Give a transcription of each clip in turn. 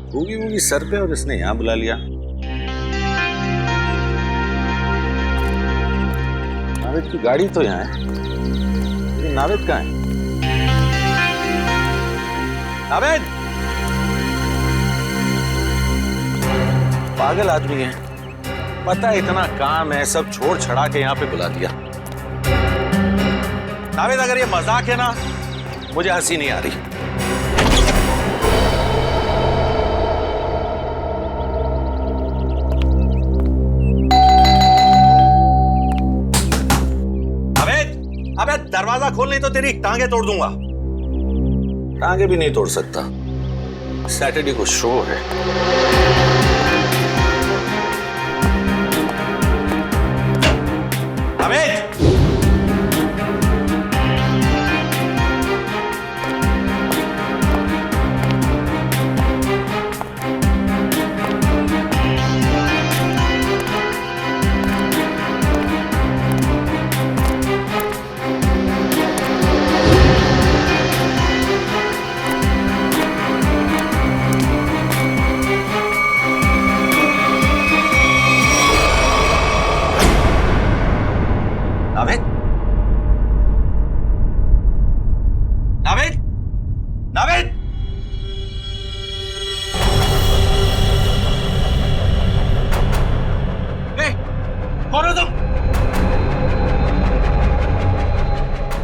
होगी वोगी सर पे और इसने यहाँ बुला लिया। नावेद की गाड़ी तो यहाँ है, लेकिन नावेद कहाँ है? नावेद! पागल आदमी है, पता है इतना काम है, सब छोड़ छड़ा के यहाँ पे बुला दिया। नावेद अगर ये मजाक है ना, मुझे हंसी नहीं आ रही। अबे दरवाजा खोल, नहीं तो तेरी टांगे तोड़ दूंगा। टांगे भी नहीं तोड़ सकता, सैटरडे को शो है। अमित! नावेद! नावेद! नावेद! कौन हो तुम?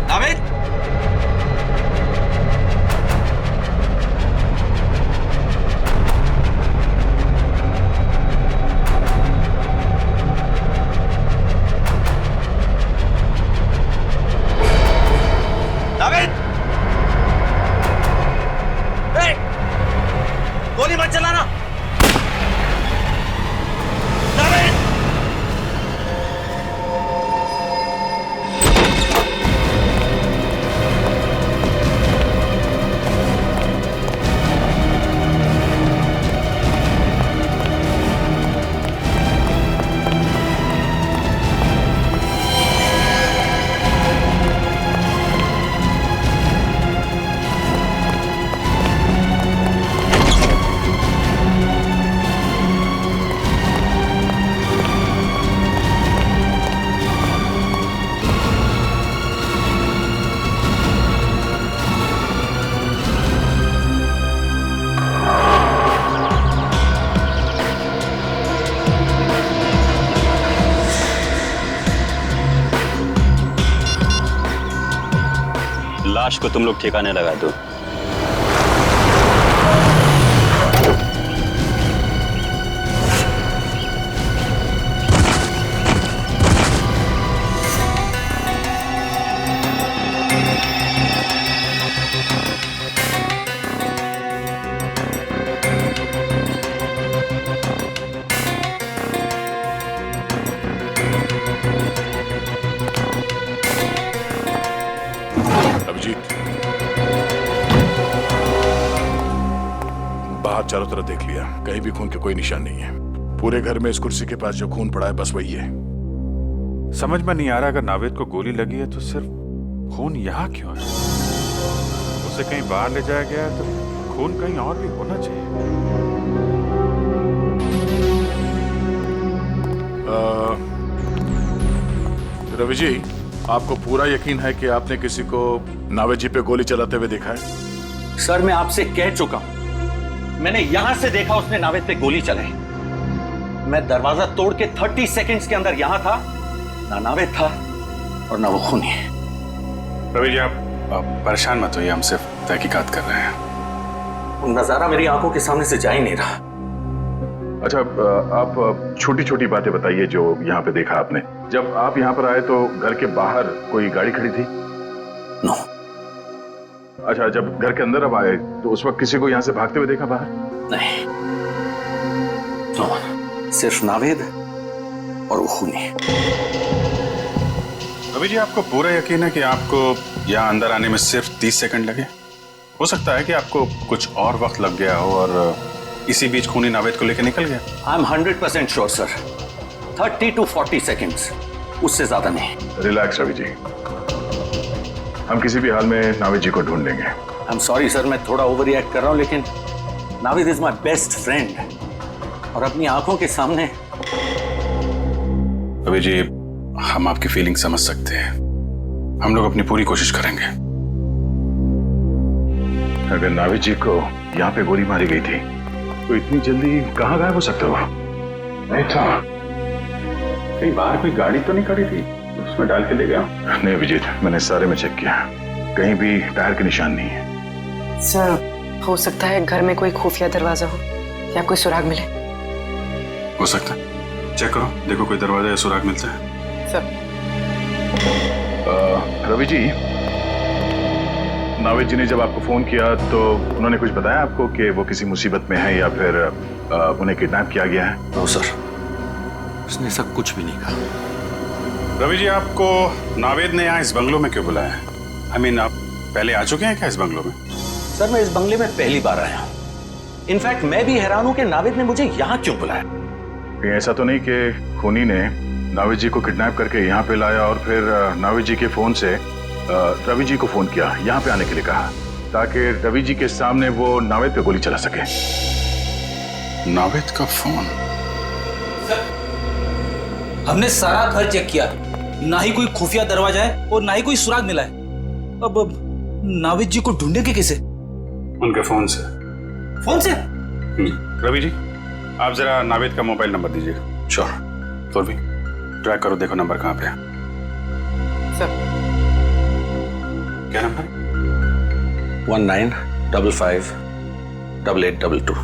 नावेद! गोली मत चलाना। नावेद! लाश को तुम लोग ठिकाने लगा दो। बाहर चारों तरफ देख लिया, कहीं भी खून के कोई निशान नहीं है। पूरे घर में इस कुर्सी के पास जो खून पड़ा है बस वही है। समझ में नहीं आ रहा, अगर नावेद को गोली लगी है तो सिर्फ खून यहाँ क्यों है? उसे कहीं बाहर ले जाया गया है तो खून कहीं और भी होना चाहिए। रवि जी, आपको पूरा यकीन है कि आपने किसी को नावेद जी पे गोली चलाते हुए देखा है? सर मैं आपसे कह चुका हूं, मैंने यहां से देखा उसने नावेद पे गोली चलाई। मैं दरवाजा तोड़ के 30 सेकंड्स के अंदर यहां था, ना नावेद था और ना वो खूनी। रवि जी आप परेशान मत होइए, हम सिर्फ तहकीकात कर रहे हैं। वो नजारा मेरी आंखों के सामने से जा ही नहीं रहा। अच्छा, आप छोटी छोटी बातें बताइए जो यहाँ पे देखा आपने। जब आप यहाँ पर आए तो घर के बाहर कोई गाड़ी खड़ी थी? नो। अच्छा, जब घर के अंदर अब आए तो उस वक्त किसी को यहाँ से भागते हुए देखा बाहर? नहीं, नो, सिर्फ नावेद और वो खूनी। रवि जी आपको पूरा यकीन है कि आपको यहाँ अंदर आने में सिर्फ 30 सेकंड लगे? हो सकता है कि आपको कुछ और वक्त लग गया हो और इसी बीच खूनी नावेद को लेकर निकल गया। I am 100% sure sir, 30 to 40 seconds, उससे ज्यादा नहीं। रिलैक्स रवि जी, हम किसी भी हाल में नावेद जी को ढूंढ लेंगे। आई एम सॉरी सर, मैं थोड़ा ओवर रिएक्ट कर रहा हूं, लेकिन Navid is my best friend और अपनी आंखों के सामने। रवि जी, हम आपकी फीलिंग समझ सकते हैं, हम लोग अपनी पूरी कोशिश करेंगे। अगर नाविद जी को यहाँ पे गोली मारी गई थी तो इतनी जल्दी कहाँ गायब हो सकते हो? नहीं था, कहीं बाहर कोई गाड़ी तो नहीं खड़ी थी उसमें डाल के ले गया? नहीं अभिजीत, मैंने सारे में चेक किया, कहीं भी टायर के निशान नहीं है। सर, हो सकता है घर में कोई खुफिया दरवाजा हो या कोई सुराग मिले। हो सकता है, चेक करो, देखो कोई दरवाजा या सुराग मिलता है। सर। रवि जी, नाविद जी ने जब आपको फोन किया तो उन्होंने कुछ बताया आपको कि वो किसी मुसीबत में है या फिर उन्हें किडनैप किया गया है? नो सर, उसने सब कुछ भी नहीं कहा। रवि जी, आपको नाविद ने यहाँ इस बंगलो में क्यों बुलाया है? I mean, आप पहले आ चुके हैं क्या इस बंगलो में? सर, मैं इस बंगले में पहली बार आया हूँ। इनफैक्ट मैं भी हैरान हूँ कि नाविद ने मुझे यहाँ क्यों बुलाया। कहीं ऐसा तो नहीं कि खूनी ने नाविद जी को किडनैप करके यहाँ पे लाया और फिर नाविद जी के फोन से रवि जी को फोन किया, यहाँ पे आने के लिए कहा, ताकि रवि जी के सामने वो नाविद पे गोली चला सके? नाविद का फोन? हमने सारा घर चेक किया, ना ही कोई खुफिया दरवाजा है और ना ही कोई सुराग मिला है। अब नाविद जी को ढूंढेंगे कैसे? उनके फोन से। फोन से? रवि जी, आप जरा नाविद का मोबाइल नंबर दीजिएगा। श्योर। तो भी ट्रैक करो, देखो नंबर कहाँ पे है। सर। क्या नंबर? 19558822।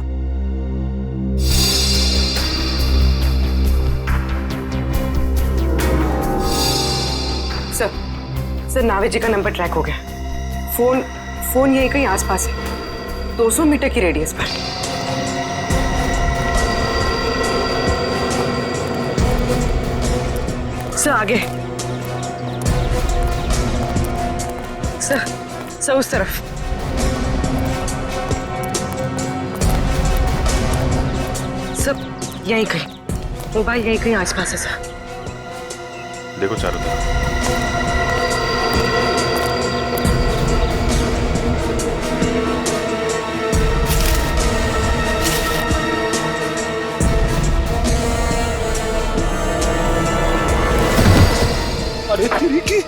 सर, नाविद जी का नंबर ट्रैक हो गया। फोन यही कहीं आसपास है, 200 मीटर की रेडियस पर। सर आगे। सर उस तरफ। सर यहीं कहीं, मोबाइल यहीं कहीं आसपास है सर। देखो चारों तरफ। अरे तेरी की!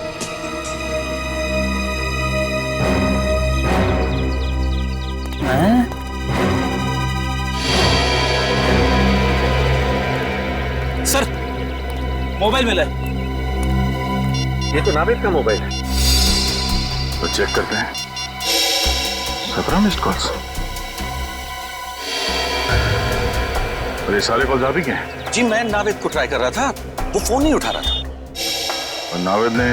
सर, मोबाइल मिला है। ये तो नाविद का मोबाइल है। तो चेक करते हैं। 17 मिस्ड कॉल्स। और ये सारे कॉल्स आप ही के हैं? जी, मैं नाविद को ट्राई कर रहा था, वो फोन नहीं उठा रहा था। और नाविद ने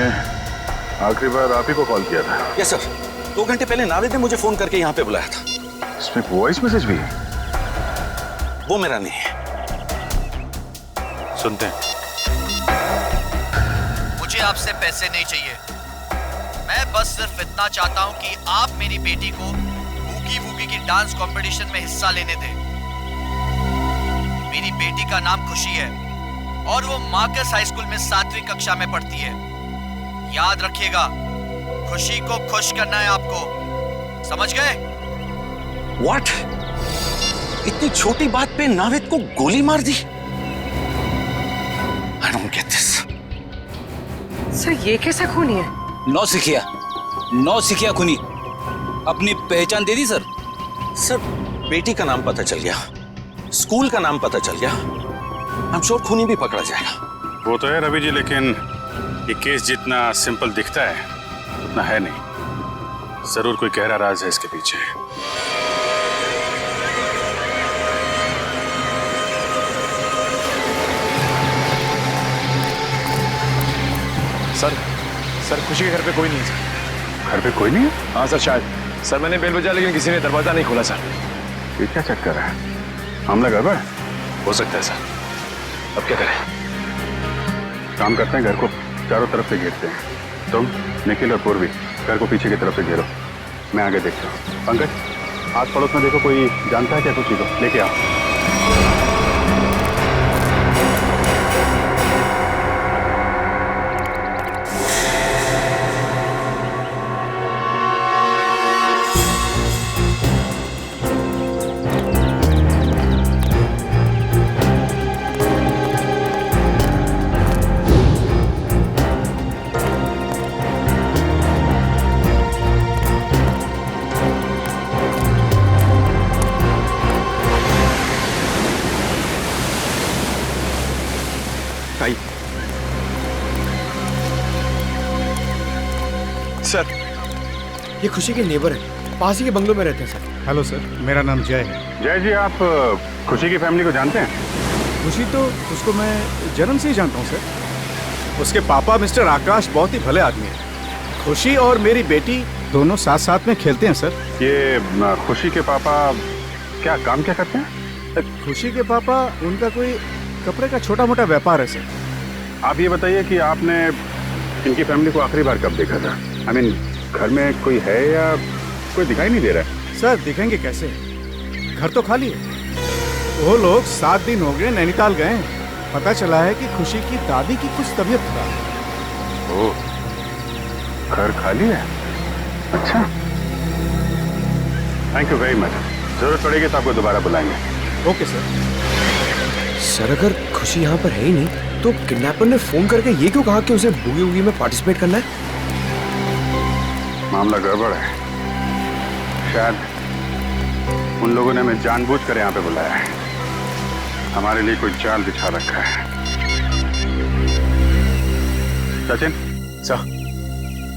आखिरी बार आप ही को कॉल किया था? यस सर, 2 घंटे पहले नाविद ने मुझे फोन करके यहाँ पे बुलाया था। इसमें वॉइस मैसेज भी है? वो मेरा नहीं है। सुनते हैं। मुझे आपसे पैसे नहीं चाहिए, मैं बस सिर्फ इतना चाहता हूं कि आप मेरी बेटी को बूगी वूगी की डांस कंपटीशन में हिस्सा लेने दें। मेरी बेटी का नाम खुशी है और वो मार्कस हाई स्कूल में 7वीं कक्षा में पढ़ती है। याद रखिएगा, खुशी को खुश करना है आपको, समझ गए? व्हाट? इतनी छोटी बात पे नाविद को गोली मार दी? I don't get this. Sir ये कैसा खूनी है? नौ सिखिया खूनी। अपनी पहचान दे दी सर। सर, बेटी का नाम पता चल गया, स्कूल का नाम पता चल गया, I'm sure खूनी भी पकड़ा जाएगा। वो तो है रवि जी, लेकिन ये केस जितना सिंपल दिखता है उतना है नहीं। जरूर कोई गहरा राज है इसके पीछे। सर खुशी के घर पे कोई नहीं है सर। घर पे कोई नहीं है? हाँ सर, शायद। सर मैंने बेल बजा लेकिन किसी ने दरवाजा नहीं खोला सर। ये क्या चक्कर है? मामला गड़बड़ हो सकता है सर। अब क्या करें? काम करते हैं, घर को चारों तरफ से घेरते हैं। तुम, निखिल और पूर्वी घर को पीछे की तरफ से घेरो, मैं आगे देखता हूँ। पंकज, आस पड़ोस में देखो कोई जानता है क्या खुशी को, लेके आओ। सर, ये खुशी के नेबर है, पास ही के बंगलों में रहते हैं सर। हेलो सर, मेरा नाम जय है। जय जी, आप खुशी की फैमिली को जानते हैं? खुशी तो उसको मैं जन्म से ही जानता हूँ सर। उसके पापा मिस्टर आकाश बहुत ही भले आदमी हैं। खुशी और मेरी बेटी दोनों साथ साथ में खेलते हैं सर। ये खुशी के पापा क्या काम क्या करते हैं? खुशी के पापा, उनका कोई कपड़े का छोटा मोटा व्यापार है सर। आप ये बताइए कि आपने इनकी फैमिली को आखिरी बार कब देखा था? आई मीन, घर में कोई है या कोई दिखाई नहीं दे रहा है? सर दिखेंगे कैसे, घर तो खाली है। वो लोग 7 दिन हो गए नैनीताल गए हैं। पता चला है कि खुशी की दादी की कुछ तबीयत खराब है। ओह, घर खाली है? अच्छा, थैंक यू वेरी मच। जरूरत पड़ेगी तो आपको दोबारा बुलाएंगे। Okay sir. सर, अगर खुशी यहाँ पर है ही नहीं तो किडनैपर ने फोन करके ये क्यों कहा कि उसे बूगी वूगी में पार्टिसिपेट करना है? मामला गड़बड़ है। शायद उन लोगों ने हमें जानबूझकर यहाँ पे बुलाया है। हमारे लिए कोई जाल बिछा रखा है। सचिन सर,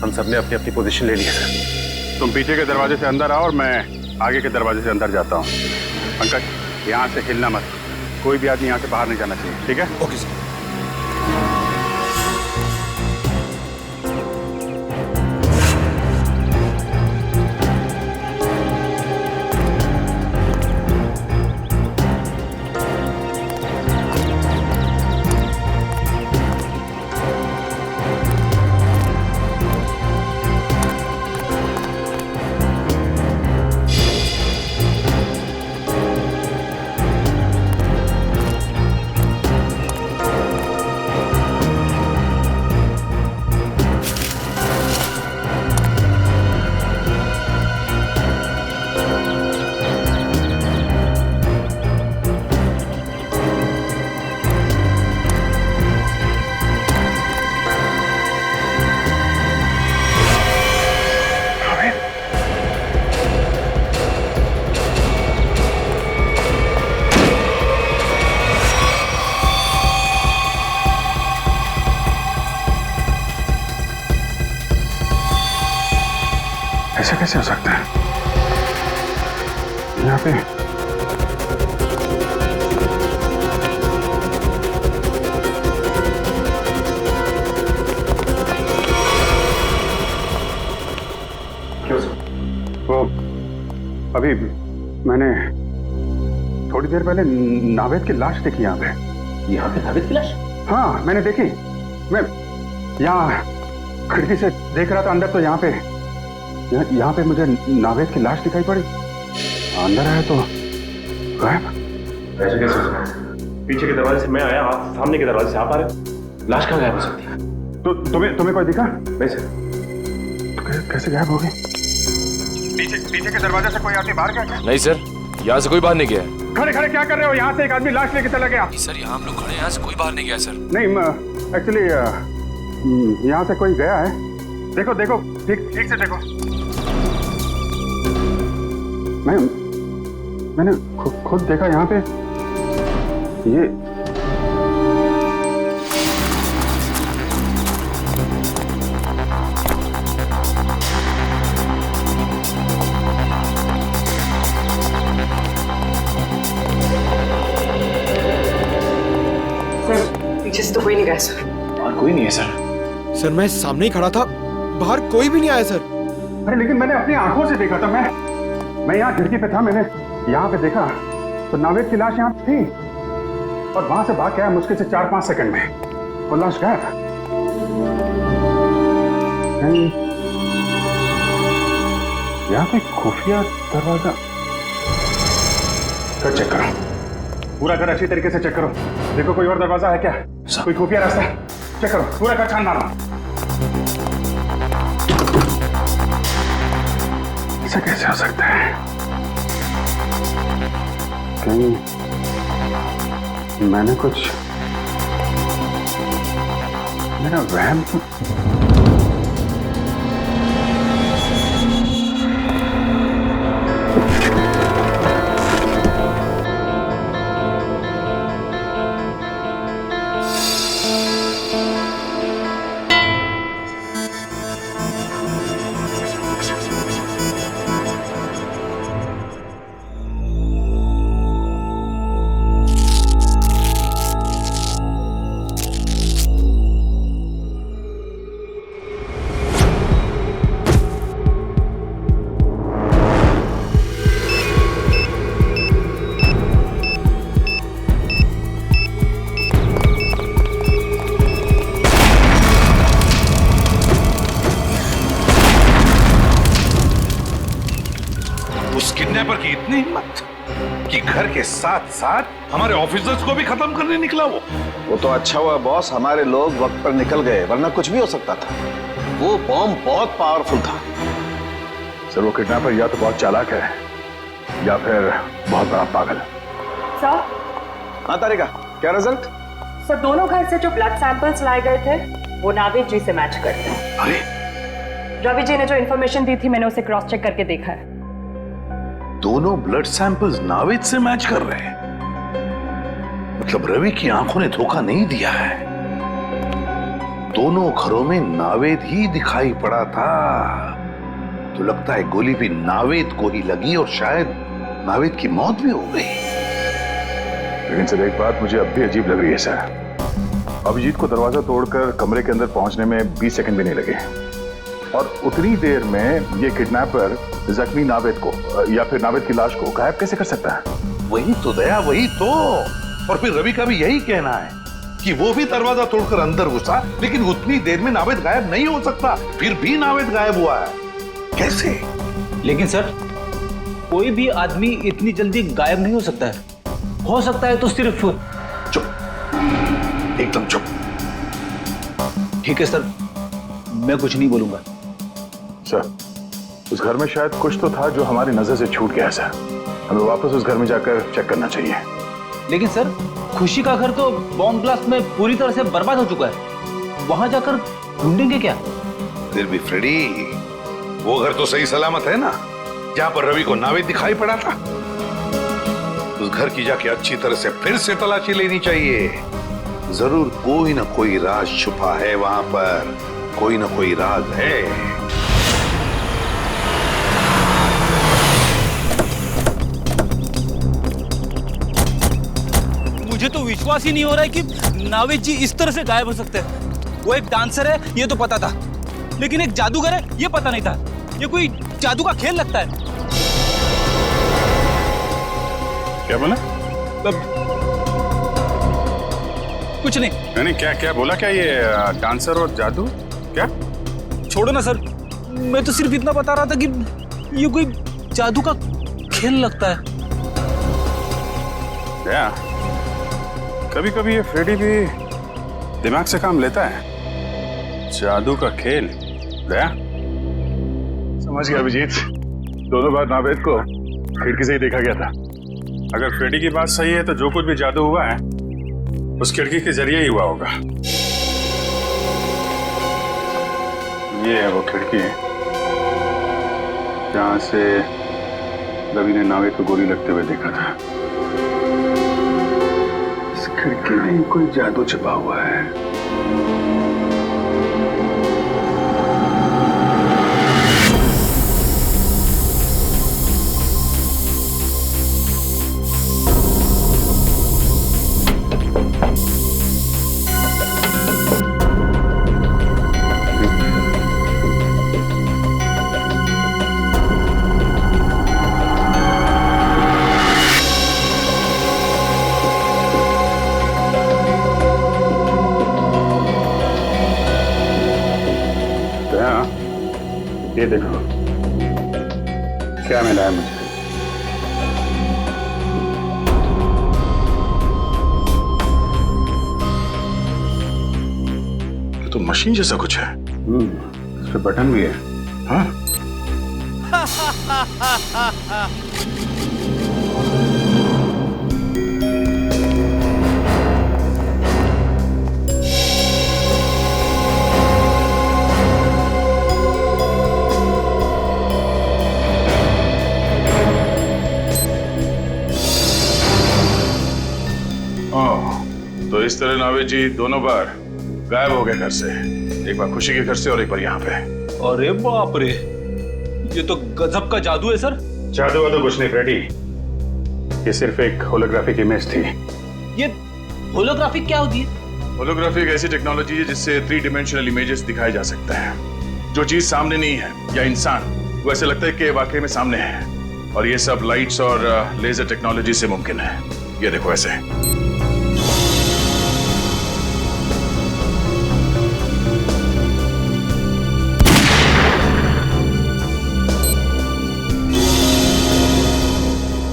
हम सबने अपनी अपनी पोजीशन ले ली है सर। तुम पीछे के दरवाजे से अंदर आओ और मैं आगे के दरवाजे से अंदर जाता हूँ। पंकज, यहाँ से हिलना मत। कोई भी आदमी यहाँ से बाहर नहीं जाना चाहिए, ठीक है? Okay sir. ऐसा कैसे हो सकता है? यहाँ पे वो अभी मैंने थोड़ी देर पहले नावेद की लाश देखी यहाँ पे। यहाँ पे नावेद की लाश? हाँ, मैंने देखी। मैं यहाँ खिड़की से देख रहा था अंदर, तो यहाँ पे मुझे नावेद की लाश दिखाई पड़ी। अंदर आया तो गायब। ऐसे कैसे हो सकता है? पीछे के दरवाजे से मैं आया, आप सामने के दरवाजे से आप आ रहे। लाश कहाँ गायब हो सकती है? तो तुम्हें कोई दिखा? नहीं सर। तो कैसे गायब हो गई? पीछे के दरवाजे से कोई आदमी बाहर गया? नहीं सर, यहाँ से कोई बाहर नहीं गया। खड़े खड़े क्या कर रहे हो? यहाँ से एक आदमी लाश लेके चला गया। सर, यहाँ हम लोग खड़े हैं, यहाँ से कोई बाहर नहीं गया सर। नहीं, एक्चुअली यहाँ से कोई गया है। देखो देखो, ठीक से देखो। मैंने खुद देखा यहाँ पे। ये पीछे से तो कोई नहीं गया सर। और कोई नहीं है सर। सर, मैं सामने ही खड़ा था, बाहर कोई भी नहीं आया सर। अरे लेकिन मैंने अपनी आंखों से देखा था। मैं यहाँ खिड़की पे था, मैंने यहाँ पे देखा तो नावेद की लाश यहाँ थी और वहां से भाग गया मुश्किल से 4-5 सेकंड में। वो लाश गायब। यहाँ पे खुफिया दरवाजा कर चेक करो, पूरा घर अच्छी तरीके से चेक करो। देखो कोई और दरवाजा है क्या, कोई खुफिया रास्ता? चेक करो, पूरा घर छान मारो। ऐसा कैसे हो सकता है? कहीं मैंने कुछ मेरा वहम तो की इतनी हिम्मत कि घर के साथ साथ हमारे ऑफिसर्स को भी खत्म करने निकला वो तो अच्छा हुआ बॉस, हमारे लोग वक्त पर निकल गए, वरना कुछ भी हो सकता था। वो बॉम्ब बहुत पावरफुल था। सर वो किडनैपर या तो बहुत चालाक है या फिर बहुत बड़ा पागल। सर। हाँ तारिका, क्या रिजल्ट? सर दोनों घर से जो ब्लड सैंपल्स लाए गए थे वो नावेद जी से मैच करते हैं। अरे रवि जी ने जो इन्फॉर्मेशन दी थी मैंने उसे क्रॉस चेक करके देखा है। दोनों ब्लड सैंपल्स नावेद से मैच कर रहे हैं। मतलब रवि की आंखों ने धोखा नहीं दिया है। दोनों घरों में नावेद ही दिखाई पड़ा था। तो लगता है गोली भी नावेद को ही लगी और शायद नावेद की मौत भी हो गई। लेकिन सर एक बात मुझे अब भी अजीब लग रही है सर। अभिजीत को दरवाजा तोड़कर कमरे के अंदर पहुंचने में 20 सेकंड भी नहीं लगे और उतनी देर में ये किडनैपर जख्मी नावेद को या फिर नावेद की लाश को गायब कैसे कर सकता है? वही तो दया, वही तो। और फिर रवि का भी यही कहना है कि वो भी दरवाजा तोड़कर अंदर घुसा, लेकिन उतनी देर में नावेद गायब नहीं हो सकता। फिर भी नावेद गायब हुआ है, कैसे? लेकिन सर कोई भी आदमी इतनी जल्दी गायब नहीं हो सकता है। हो सकता है तो सिर्फ। चुप, एकदम चुप। ठीक है सर, मैं कुछ नहीं बोलूंगा। सर उस घर में शायद कुछ तो था जो हमारी नजर से छूट गया सर। हमें वापस उस घर में जाकर चेक करना चाहिए। लेकिन सर खुशी का घर तो बॉम्ब ब्लास्ट में पूरी तरह से बर्बाद हो चुका है। वहां जाकर ढूंढेंगे क्या? फिर भी फ्रेडी, वो घर तो सही सलामत है ना, जहां पर रवि को नावेद दिखाई पड़ा था। उस घर की जाके अच्छी तरह से फिर से तलाशी लेनी चाहिए। जरूर कोई ना कोई राज छुपा है वहां पर, कोई ना कोई राज है। मुझे तो विश्वास ही नहीं हो रहा है कि नावेद जी इस तरह से गायब हो सकते हैं। वो एक डांसर है ये तो पता था, लेकिन एक जादूगर है ये पता नहीं था। ये कोई जादू का खेल लगता है। क्या बोला? कुछ नहीं। नहीं क्या क्या बोला? क्या ये डांसर और जादू? क्या? छोड़ो ना सर, मैं तो सिर्फ इतना बता रहा था कि ये कोई जादू का खेल लगता है। क्या? कभी कभी ये फ्रेडी भी दिमाग से काम लेता है। जादू का खेल? दया समझ गया अभिजीत, दोनों बार नावेद को खिड़की से ही देखा गया था। अगर फ्रेडी की बात सही है तो जो कुछ भी जादू हुआ है उस खिड़की के जरिए ही हुआ होगा। ये है वो खिड़की जहां से रवि ने नावेद को गोली लगते हुए देखा था। इस खिड़की में कोई जादू छिपा हुआ है। ये देखो क्या मिला है मुझे। ये तो मशीन जैसा कुछ है। इस पे बटन भी है। हाँ? तो इस तरह नावेद जी दोनों बार गायब हो गए घर से। एक बार खुशी के घर से और एक बार यहाँ पे। अरे बाप रे, ये तो गजब का जादू है सर। जादू वादू कुछ नहीं फ्रेडी, ये सिर्फ एक होलोग्राफिक इमेज थी। ये होलोग्राफिक क्या होती है? होलोग्राफी एक ऐसी टेक्नोलॉजी है जिससे 3 डायमेंशनल इमेजेस दिखाए जा सकते हैं। जो चीज सामने नहीं है या इंसान, वो ऐसे लगता है कि वाकई में सामने है। और ये सब लाइट्स और लेजर टेक्नोलॉजी से मुमकिन है। ये देखो ऐसे।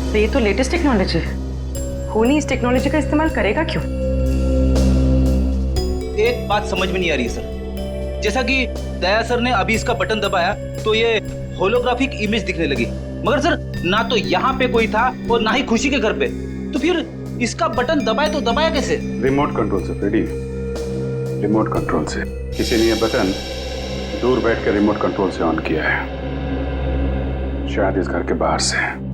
तो ये तो लेटेस्ट टेक्नोलॉजी है। खूनी इस टेक्नोलॉजी का इस्तेमाल करेगा क्यों? एक बात समझ में नहीं आ रही है सर। जैसा कि दया सर ने अभी इसका बटन दबाया तो ये होलोग्राफिक इमेज दिखने लगी, मगर सर ना तो यहाँ पे कोई था और ना ही खुशी के घर पे, तो फिर इसका बटन दबाए तो दबाया कैसे? रिमोट कंट्रोल से फ्रेडी, रिमोट कंट्रोल से। किसी ने यह बटन दूर बैठ कर रिमोट कंट्रोल से ऑन किया है, शायद इस घर के बाहर से।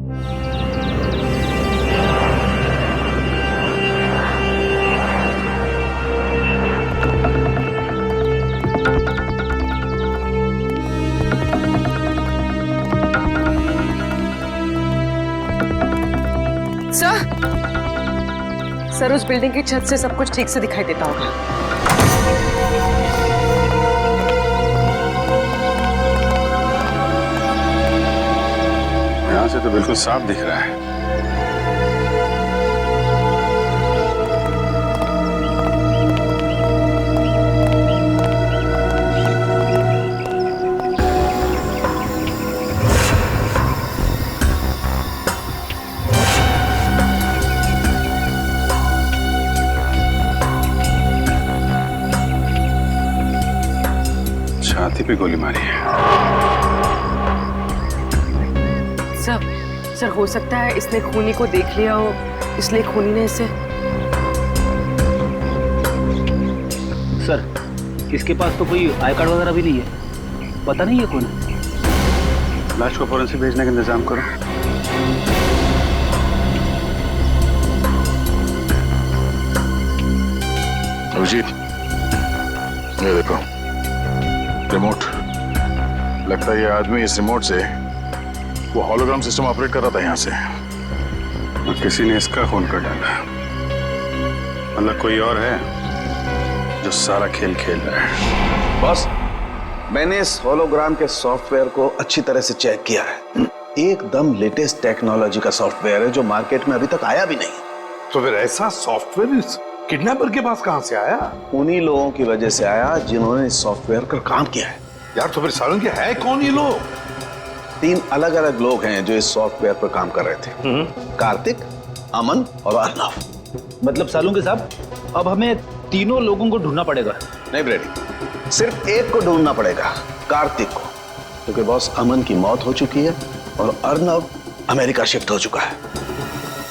सर उस बिल्डिंग की छत से सब कुछ ठीक से दिखाई देता होगा। यहां से तो बिल्कुल साफ दिख रहा है। छाती पे गोली मारी है। सर हो सकता है इसने खूनी को देख लिया हो, इसलिए खूनी ने इसे। सर इसके पास तो कोई आई कार्ड वगैरह भी नहीं है, पता नहीं है कौन है। लाश को फौरन से भेजने का इंतजाम करो। अभिजीत, ये देखो रिमोट। लगता है ये आदमी इस रिमोट से वो हॉलोग्राम सिस्टम ऑपरेट कर रहा था यहाँ से। और किसी ने इसका खून कर डाला, मतलब कोई और है जो सारा खेल खेल रहा है। बॉस, मैंने इस होलोग्राम के सॉफ्टवेयर को अच्छी तरह से चेक किया है। एकदम लेटेस्ट टेक्नोलॉजी का सॉफ्टवेयर है जो मार्केट में अभी तक आया भी नहीं। तो फिर ऐसा सॉफ्टवेयर इस किडनैपर के पास कहां से आया? उन्हीं लोगों की वजह से आया जिन्होंने इस सॉफ्टवेयर पर काम किया है। यार तो फिर सालों के है कौन ये लोग? 3 अलग अलग लोग हैं जो इस सॉफ्टवेयर पर काम कर रहे थे। कार्तिक, अमन और अर्नव। मतलब सालूं के साहब, अब हमें तीनों लोगों को ढूंढना पड़ेगा। नहीं ब्रेडी, सिर्फ एक को ढूंढना पड़ेगा, कार्तिक को, क्योंकि बॉस अमन की मौत हो चुकी है और अर्नव अमेरिका शिफ्ट हो चुका है।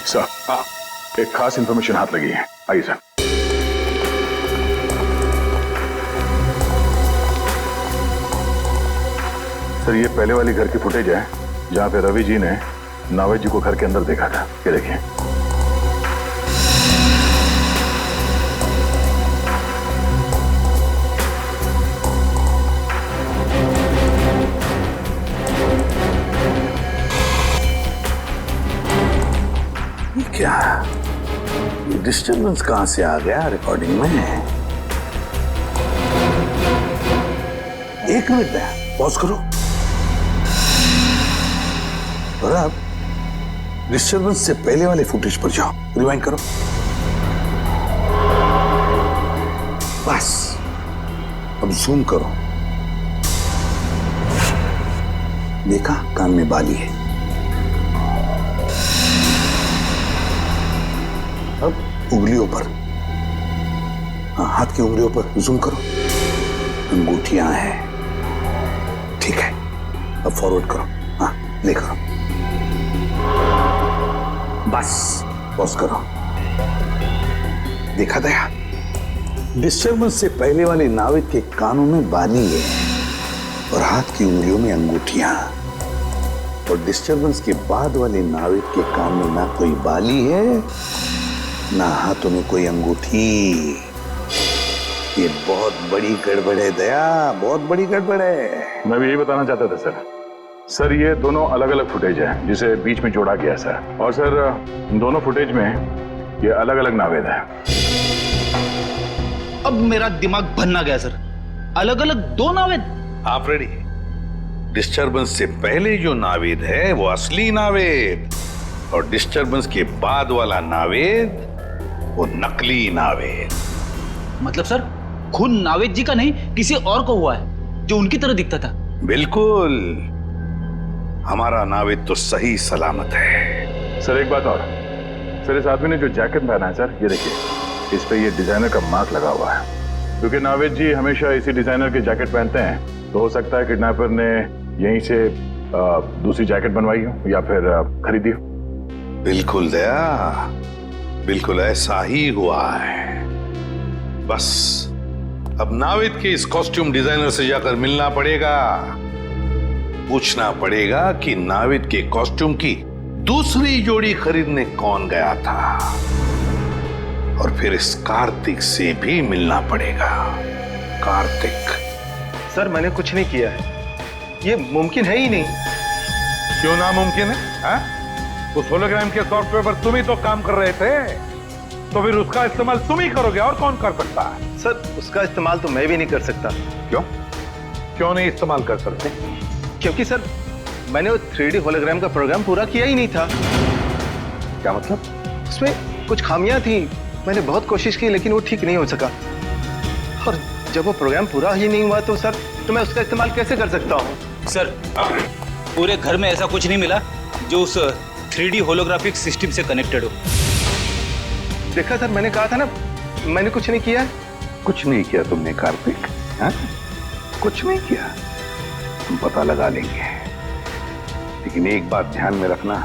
सर, एक खास इंफॉर्मेशन हाथ लगी है, आइए सर। सर ये पहले वाली घर की फुटेज है जहां पे रवि जी ने नावेद जी को घर के अंदर देखा था। ये देखिए। ये क्या? ये डिस्टर्बेंस कहां से आ गया रिकॉर्डिंग में? एक मिनट में पॉज करो और अब डिस्टर्बेंस से पहले वाले फुटेज पर जाओ, रिवाइंड करो। बस अब जूम करो। देखा, कान में बाली है। अब उंगलियों पर, हाँ, हाथ की उंगलियों पर जूम करो। अंगूठियां हैं, ठीक है। अब फॉरवर्ड करो, हाँ, ले करो। बस पॉज करो। देखा दया, डिस्टर्बेंस से पहले वाले नाविद के कानों में बाली है और हाथ की उंगलियों में अंगूठियां, और डिस्टर्बेंस के बाद वाले नाविद के कान में ना कोई बाली है ना हाथों में कोई अंगूठी। ये बहुत बड़ी गड़बड़ है दया, बहुत बड़ी गड़बड़ है। मैं भी यही बताना चाहता था सर। सर ये दोनों अलग अलग फुटेज है जिसे बीच में जोड़ा गया सर। और सर दोनों फुटेज में ये अलग अलग नावेद है। अब मेरा दिमाग भन्ना गया सर, अलग अलग 2 नावेद। आप रेडी? डिस्टर्बेंस से पहले जो नावेद है वो असली नावेद, और डिस्टर्बेंस के बाद वाला नावेद वो नकली नावेद। मतलब सर खून नावेद जी का नहीं, किसी और को हुआ है जो उनकी तरह दिखता था। बिल्कुल, हमारा नावेद तो सही सलामत है। सर एक बात और, सर इस आदमी ने जो जैकेट पहना है सर, ये देखिए इस पे ये डिजाइनर का मार्क लगा हुआ है। क्योंकि नावेद जी हमेशा इसी डिजाइनर के जैकेट पहनते हैं, तो हो सकता है किडनैपर ने यहीं से दूसरी जैकेट बनवाई हो या फिर खरीदी हो। बिल्कुल दया, बिल्कुल ऐसा ही हुआ है। बस अब नावेद के इस कॉस्ट्यूम डिजाइनर से जाकर मिलना पड़ेगा, पूछना पड़ेगा कि नावेद के कॉस्ट्यूम की दूसरी जोड़ी खरीदने कौन गया था, और फिर इस कार्तिक से भी मिलना पड़ेगा। कार्तिक। सर मैंने कुछ नहीं किया है, ये मुमकिन है ही नहीं। क्यों नामुमकिन है? उस होलोग्राम के सॉफ्टवेयर पर तुम ही तो काम कर रहे थे, तो फिर उसका इस्तेमाल तुम ही करोगे, और कौन कर सकता है? सर उसका इस्तेमाल तो मैं भी नहीं कर सकता। क्यों? क्यों नहीं इस्तेमाल कर सकते? क्योंकि सर मैंने वो 3D होलोग्राम का प्रोग्राम पूरा किया ही नहीं था। क्या मतलब? उसमें कुछ खामियां थी, मैंने बहुत कोशिश की लेकिन वो ठीक नहीं हो सका, और जब वो प्रोग्राम पूरा ही नहीं हुआ तो सर तो मैं उसका इस्तेमाल कैसे कर सकता हूँ? सर पूरे घर में ऐसा कुछ नहीं मिला जो उस 3D होलोग्राफिक सिस्टम से कनेक्टेड हो। देखा सर, मैंने कहा था ना मैंने कुछ नहीं किया। कुछ नहीं किया तुमने कार्तिक? कुछ नहीं किया, हम पता लगा लेंगे। लेकिन एक बात ध्यान में रखना,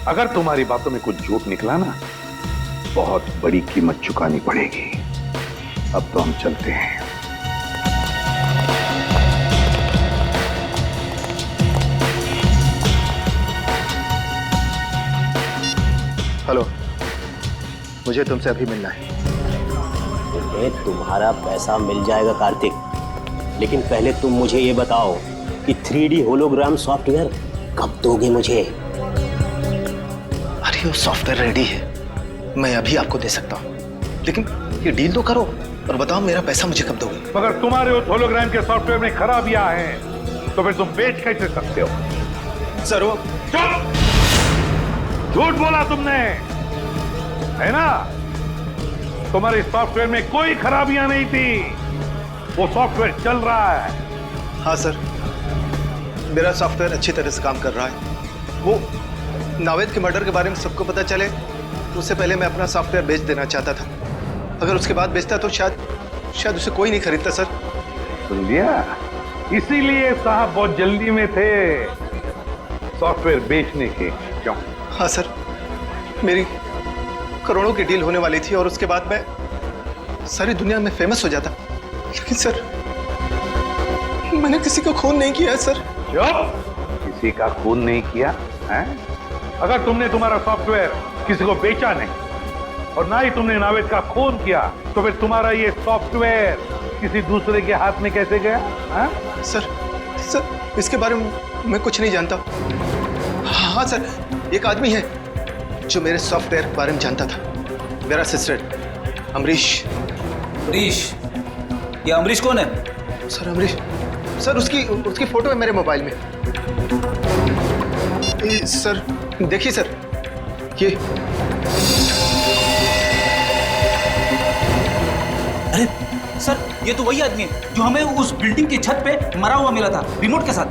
अगर तुम्हारी बातों में कुछ झूठ निकला ना, बहुत बड़ी कीमत चुकानी पड़ेगी। अब तो हम चलते हैं। हेलो, मुझे तुमसे अभी मिलना है। तुम्हारा पैसा मिल जाएगा कार्तिक, लेकिन पहले तुम मुझे ये बताओ कि 3D होलोग्राम सॉफ्टवेयर कब दोगे मुझे? अरे वो सॉफ्टवेयर रेडी है, मैं अभी आपको दे सकता हूँ, लेकिन ये डील तो करो और बताओ मेरा पैसा मुझे कब दोगे? मगर तुम्हारे उस होलोग्राम के सॉफ्टवेयर में खराबियां हैं, तो फिर तुम बेच कैसे सकते हो? सर वो चुप! झूठ बोला तुमने, है ना? तुम्हारे सॉफ्टवेयर में कोई खराबियां नहीं थी, वो सॉफ्टवेयर चल रहा है। हाँ सर, मेरा सॉफ्टवेयर अच्छी तरह से काम कर रहा है। वो नावेद के मर्डर के बारे में सबको पता चले उससे पहले मैं अपना सॉफ्टवेयर बेच देना चाहता था। अगर उसके बाद बेचता तो शायद उसे कोई नहीं खरीदता सर। सुन लिया? इसीलिए साहब बहुत जल्दी में थे सॉफ्टवेयर बेचने के। क्यों? हाँ सर, मेरी करोड़ों की डील होने वाली थी और उसके बाद मैं सारी दुनिया में फेमस हो जाता, लेकिन सर मैंने किसी का खून नहीं किया है सर। किसी का खून नहीं किया है? अगर तुमने तुम्हारा सॉफ्टवेयर किसी को बेचा नहीं और ना ही तुमने नावेद का खून किया, तो फिर तुम्हारा ये सॉफ्टवेयर किसी दूसरे के हाथ में कैसे गया? है? सर इसके बारे में मैं कुछ नहीं जानता। हाँ सर, एक आदमी है जो मेरे सॉफ्टवेयर के बारे में जानता था, मेरा असिस्टेंट अमरीश। अमरीश? ये अमरीश कौन है? सर अमरीश, सर उसकी फोटो है मेरे मोबाइल में। सर देखिए सर, ये अरे सर, ये तो वही आदमी है जो हमें उस बिल्डिंग की छत पे मरा हुआ मिला था, रिमोट के साथ।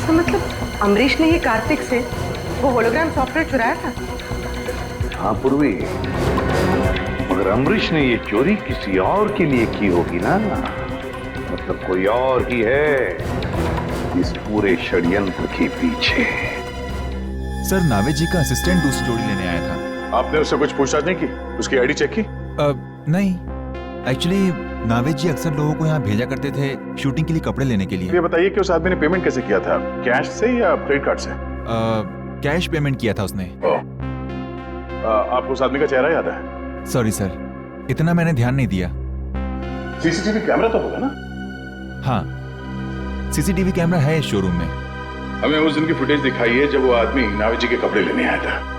तो मतलब अमरीश ने ही कार्तिक से वो होलोग्राम सॉफ्टवेयर चुराया था? हाँ पूर्वी, मगर अमरीश ने ये चोरी किसी और के लिए की होगी ना, मतलब कोई और ही है इस पूरे षड्यंत्र के पीछे। सर नावेद जी का असिस्टेंट दूसरी जोड़ी लेने आया था। आपने उससे कुछ पूछताछ नहीं की? उसकी आईडी चेक की? नहीं, एक्चुअली नावेद जी अक्सर लोगों को यहाँ भेजा करते थे शूटिंग के लिए कपड़े लेने के लिए। ये बताइए कि उस आदमी ने पेमेंट कैसे किया था, कैश से या क्रेडिट कार्ड से? कैश पेमेंट किया था उसने। आपको उस आदमी का चेहरा याद है? सॉरी सर, इतना मैंने ध्यान नहीं दिया। सीसीटीवी कैमरा तो होगा ना? हाँ, सीसीटीवी कैमरा है इस शोरूम में। हमें उस दिन की फुटेज दिखाइए जब वो आदमी नावेद जी के कपड़े लेने आया था।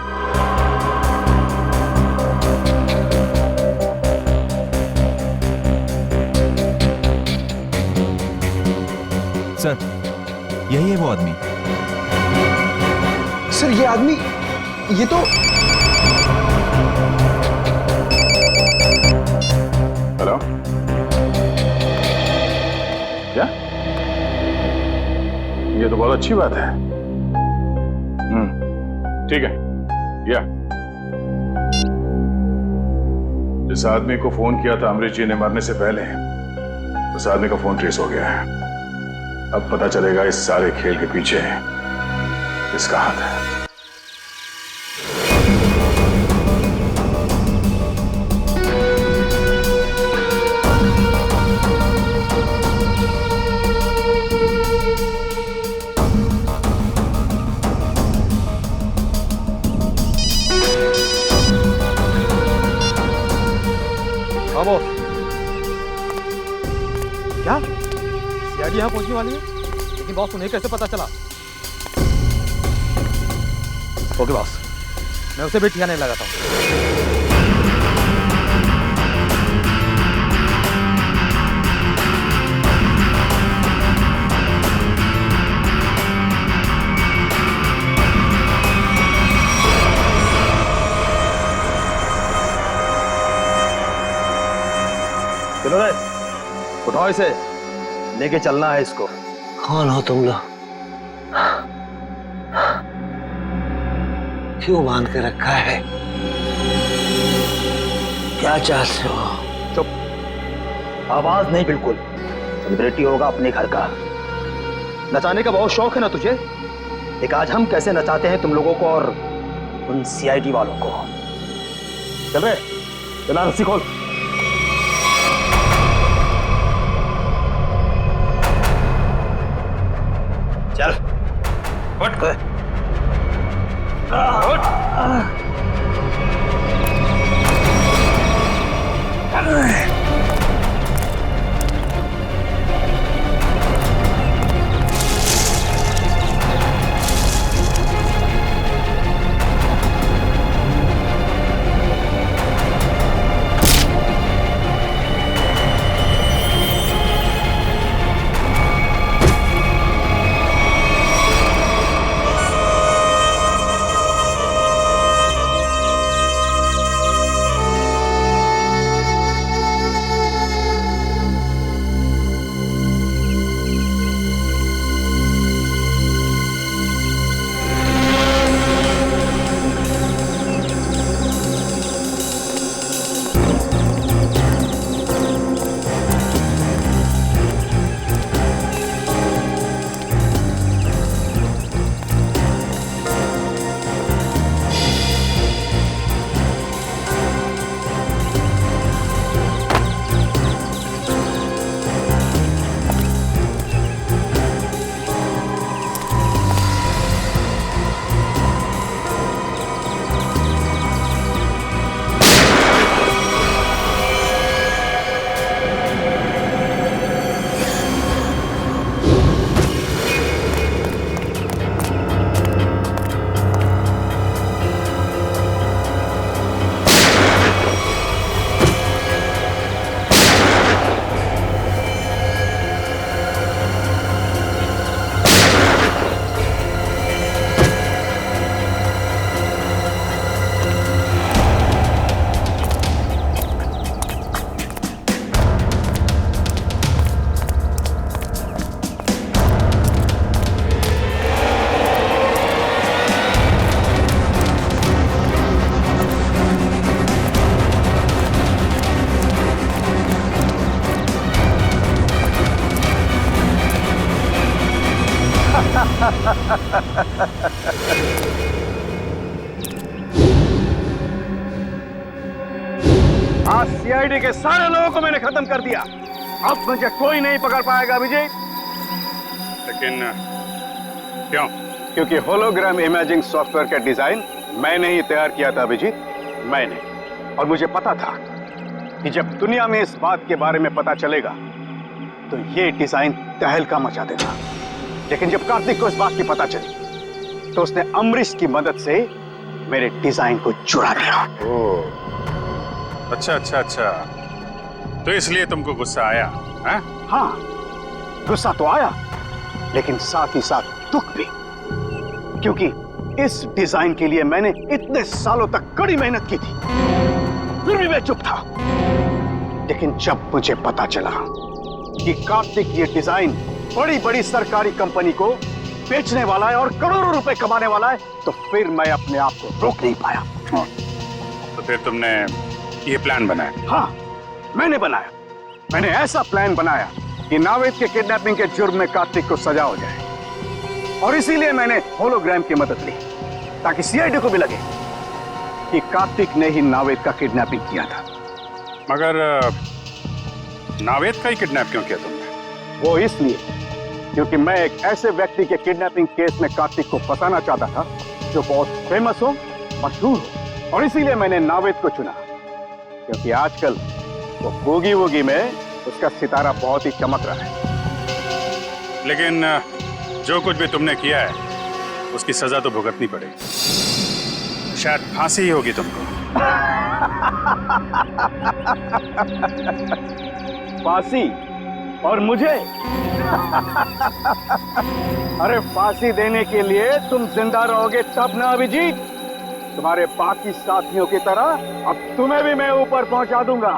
सर यही है वो आदमी। सर ये आदमी, ये तो हेलो, क्या ये तो बहुत अच्छी बात है। ठीक है, या जिस आदमी को फोन किया था अमरीश जी ने मरने से पहले, उस आदमी का फोन ट्रेस हो गया है। अब पता चलेगा इस सारे खेल के पीछे किसका हाथ है। क्या सीआईडी यहाँ पहुंचने वाली है? लेकिन बॉस उन्हें कैसे पता चला? ओके बॉस, मैं उसे भी ठिकाने लगाता हूँ। उठाओ इसे, लेके चलना है इसको। कौन हो तुम लोग? क्यों बांध के रखा है? क्या चाहते हो? चुप, आवाज नहीं बिल्कुल। सेलिब्रिटी होगा अपने घर का। नचाने का बहुत शौक है ना तुझे? एक आज हम कैसे नचाते हैं तुम लोगों को और उन सीआईडी वालों को। चल रहे, चला रस्सी खोल। चल उठ कर। आज सीआईडी के सारे लोगों को मैंने खत्म कर दिया। अब मुझे कोई नहीं पकड़ पाएगा अभिजीत। लेकिन क्यों? क्योंकि होलोग्राम इमेजिंग सॉफ्टवेयर का डिजाइन मैंने ही तैयार किया था अभिजीत, मैंने। और मुझे पता था कि जब दुनिया में इस बात के बारे में पता चलेगा तो ये डिजाइन तहलका मचा देगा। लेकिन जब कार्तिक को इस बात की पता चली तो उसने अमरीश की मदद से मेरे डिजाइन को चुरा लिया। ओह, अच्छा अच्छा अच्छा, तो इसलिए तुमको गुस्सा आया? हाँ, गुस्सा तो आया, लेकिन साथ ही साथ दुख भी, क्योंकि इस डिजाइन के लिए मैंने इतने सालों तक कड़ी मेहनत की थी, फिर भी मैं चुप था। लेकिन जब मुझे पता चला कि कार्तिक ये डिजाइन बड़ी बड़ी सरकारी कंपनी को बेचने वाला है और करोड़ों रुपए कमाने वाला है, तो फिर मैं अपने आप को रोक नहीं पाया। तो फिर तुमने ये प्लान बनाया? हाँ, मैंने बनाया। मैंने ऐसा प्लान बनाया कि नावेद के किडनैपिंग के जुर्म में कार्तिक को सजा हो जाए, और इसीलिए मैंने होलोग्राम की मदद ली ताकि सीआईडी को भी लगे कि कार्तिक ने ही नावेद का किडनैपिंग किया था। मगर नावेद का ही किडनैप क्यों किया तुमने? वो इसलिए क्योंकि मैं एक ऐसे व्यक्ति के किडनैपिंग केस में कार्तिक को फंसाना चाहता था जो बहुत फेमस हो, मशहूर हो, और इसीलिए मैंने नावेद को चुना क्योंकि आजकल वो बूगी वूगी में उसका सितारा बहुत ही चमक रहा है। लेकिन जो कुछ भी तुमने किया है उसकी सजा तो भुगतनी पड़ेगी। शायद फांसी ही होगी तुमको। फांसी? और मुझे? अरे फांसी देने के लिए तुम जिंदा रहोगे तब ना अभिजीत। तुम्हारे बाकी साथियों की तरह अब तुम्हें भी मैं ऊपर पहुंचा दूंगा।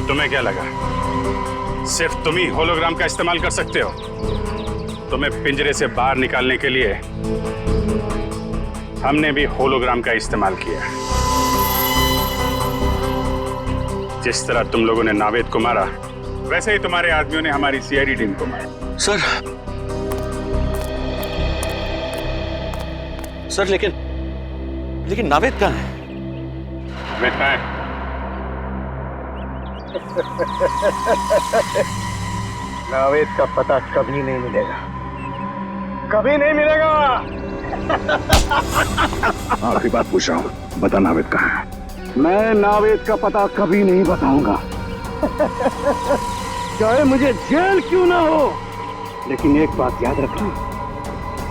तुम्हें क्या लगा सिर्फ तुम ही होलोग्राम का इस्तेमाल कर सकते हो? तुम्हें पिंजरे से बाहर निकालने के लिए हमने भी होलोग्राम का इस्तेमाल किया। जिस तरह तुम लोगों ने नावेद को मारा, वैसे ही तुम्हारे आदमियों ने हमारी सीआईडी टीम को मारा। सर लेकिन नावेद कहाँ है? नावेद कहाँ है? नावेद का पता कभी नहीं मिलेगा, कभी नहीं मिलेगा। आखिरी बात पूछ रहा हूँ, बता नावेद कहाँ है? मैं नावेद का पता कभी नहीं बताऊंगा। चाहे मुझे जेल क्यों ना हो, लेकिन एक बात याद रखना,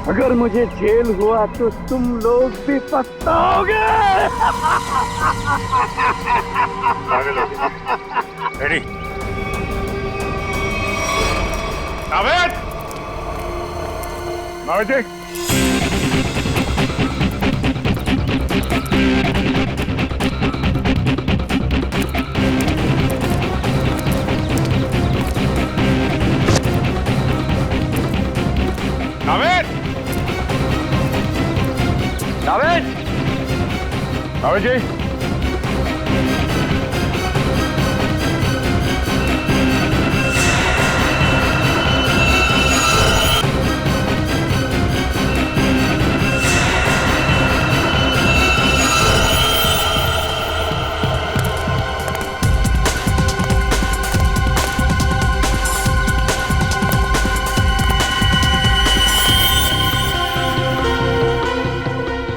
अगर मुझे जेल हुआ तो तुम लोग भी पछताओगे। रेडी? नावेद! नावेद जी! नावेद! नावेद! नावेद जी!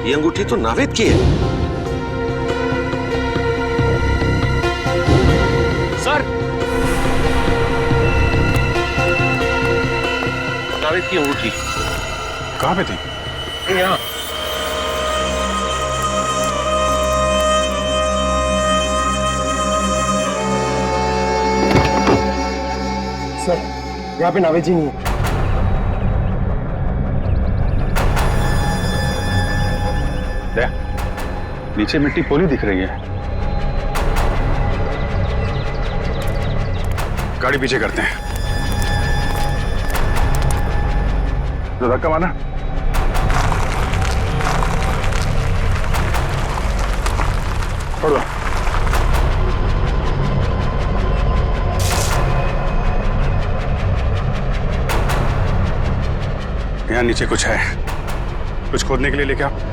ये अंगूठी तो नावेद की है। सर, नावेद की अंगूठी कहाँ पे थी? यहाँ। सर, यहाँ पे नावेद जी नहीं है। नीचे मिट्टी पोली दिख रही है। गाड़ी पीछे करते हैं। तो धक्का मारना। छोड़ दो। यहाँ नीचे कुछ है, कुछ खोदने के लिए लेके आओ।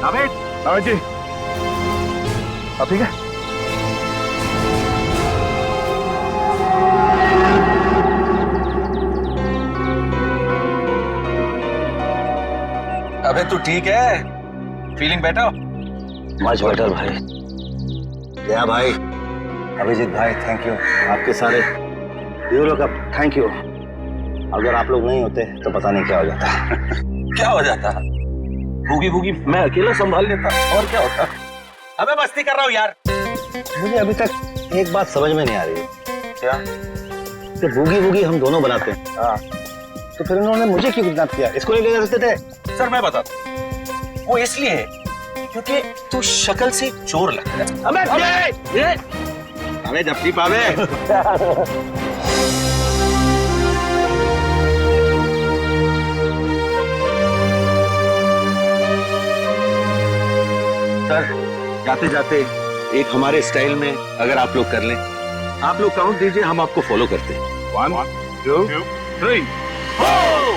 नावेद नावेद जी, अब ठीक है? अबे तू ठीक है? Feeling better? मच बेटर भाई। क्या भाई? अभिजीत भाई थैंक यू, आपके सारे हीरो का थैंक यू। अगर आप लोग नहीं होते तो पता नहीं क्या हो जाता। क्या हो जाता? भूगी भूगी मैं अकेला संभाल लेता, और क्या होता? अबे मस्ती कर रहा हूँ यार। मुझे अभी तक एक बात समझ में नहीं आ रही है। क्या? कि बूगी वूगी हम दोनों बनाते हैं। हाँ। तो फिर उन्होंने मुझे क्यों किडनैप किया? इसको नहीं ले जा सकते थे? सर मैं बताता हूँ, वो इसलिए है क्योंकि तू शक्ल से चोर लगता है। अबे जप्ती पावे। सर जाते जाते एक हमारे स्टाइल में अगर आप लोग कर लें, आप लोग काउंट दीजिए, हम आपको फॉलो करते हैं। 1 2 3 Oh!